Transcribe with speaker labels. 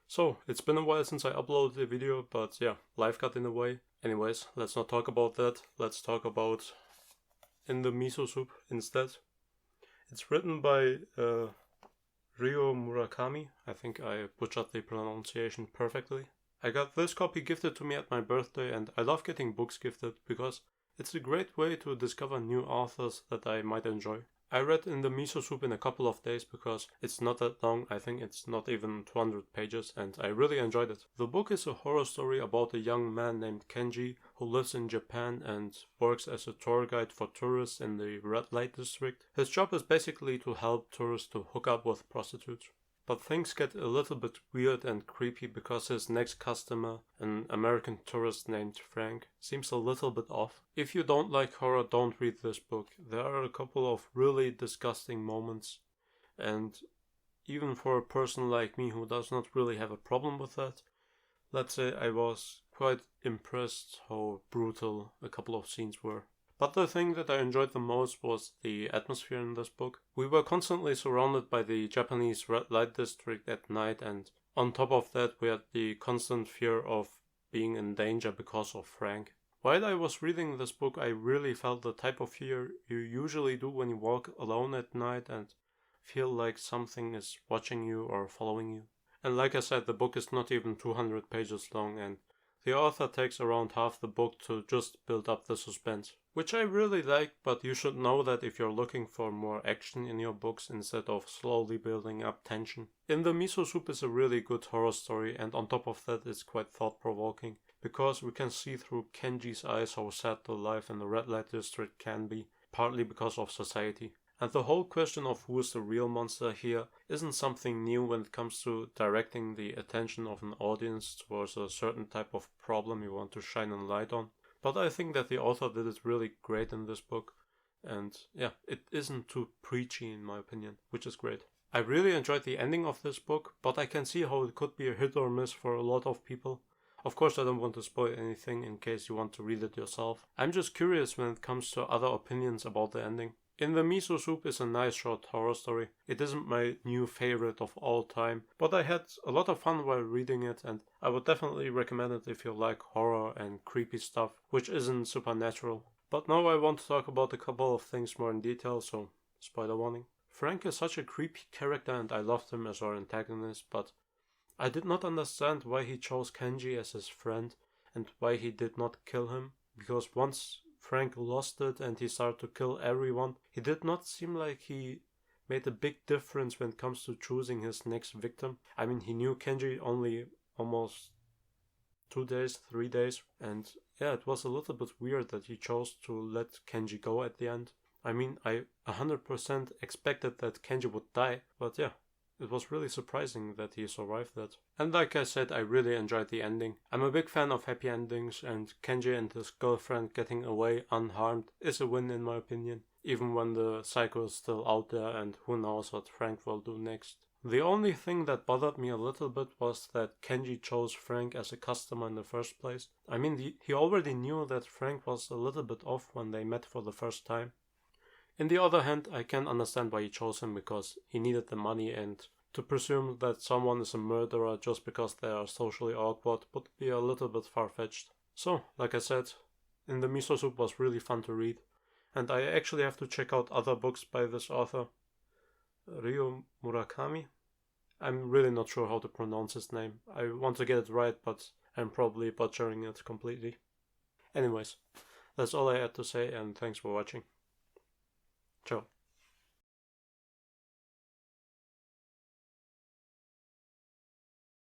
Speaker 1: So, it's been a while since I uploaded a video, but yeah, life got in the way. Anyways, let's not talk about that. Let's talk about In the Miso Soup instead. It's written by Ryo Murakami. I think I butchered the pronunciation perfectly. I got this copy gifted to me at my birthday, and I love getting books gifted because it's a great way to discover new authors that I might enjoy. I read In the Miso Soup in a couple of days because it's not that long. I think it's not even 200 pages, and I really enjoyed it. The book is a horror story about a young man named Kenji who lives in Japan and works as a tour guide for tourists in the red light district. His job is basically to help tourists to hook up with prostitutes. But things get a little bit weird and creepy because his next customer, an American tourist named Frank, seems a little bit off. If you don't like horror, don't read this book. There are a couple of really disgusting moments, and even for a person like me who does not really have a problem with that, let's say I was quite impressed how brutal a couple of scenes were. But the thing that I enjoyed the most was the atmosphere in this book. We were constantly surrounded by the Japanese red light district at night, and on top of that we had the constant fear of being in danger because of Frank. While I was reading this book, I really felt the type of fear you usually do when you walk alone at night and feel like something is watching you or following you. And like I said, the book is not even 200 pages long, and the author takes around half the book to just build up the suspense, which I really like, but you should know that if you're looking for more action in your books instead of slowly building up tension. In the Miso Soup is a really good horror story, and on top of that it's quite thought-provoking, because we can see through Kenji's eyes how sad the life in the red light district can be, partly because of society. And the whole question of who is the real monster here isn't something new when it comes to directing the attention of an audience towards a certain type of problem you want to shine a light on. But I think that the author did it really great in this book, and yeah, it isn't too preachy in my opinion, which is great. I really enjoyed the ending of this book, but I can see how it could be a hit or miss for a lot of people. Of course, I don't want to spoil anything in case you want to read it yourself. I'm just curious when it comes to other opinions about the ending. In the Miso Soup is a nice short horror story. It isn't my new favorite of all time, but I had a lot of fun while reading it, and I would definitely recommend it if you like horror and creepy stuff, which isn't supernatural. But now I want to talk about a couple of things more in detail, so spoiler warning. Frank is such a creepy character and I loved him as our antagonist, but I did not understand why he chose Kenji as his friend and why he did not kill him, because once Frank lost it and he started to kill everyone, he did not seem like he made a big difference when it comes to choosing his next victim. I mean, he knew Kenji only almost 2 days, 3 days, and yeah, it was a little bit weird that he chose to let Kenji go at the end. I mean, I 100% expected that Kenji would die, but yeah, it was really surprising that he survived that. And like I said, I really enjoyed the ending. I'm a big fan of happy endings, and Kenji and his girlfriend getting away unharmed is a win in my opinion, even when the psycho is still out there and who knows what Frank will do next. The only thing that bothered me a little bit was that Kenji chose Frank as a customer in the first place. I mean, he already knew that Frank was a little bit off when they met for the first time. On the other hand, I can understand why he chose him, because he needed the money, and to presume that someone is a murderer just because they are socially awkward would be a little bit far-fetched. So, like I said, In the Miso Soup was really fun to read, and I actually have to check out other books by this author, Ryo Murakami. I'm really not sure how to pronounce his name. I want to get it right, but I'm probably butchering it completely. Anyways, that's all I had to say, and thanks for watching. Ciao.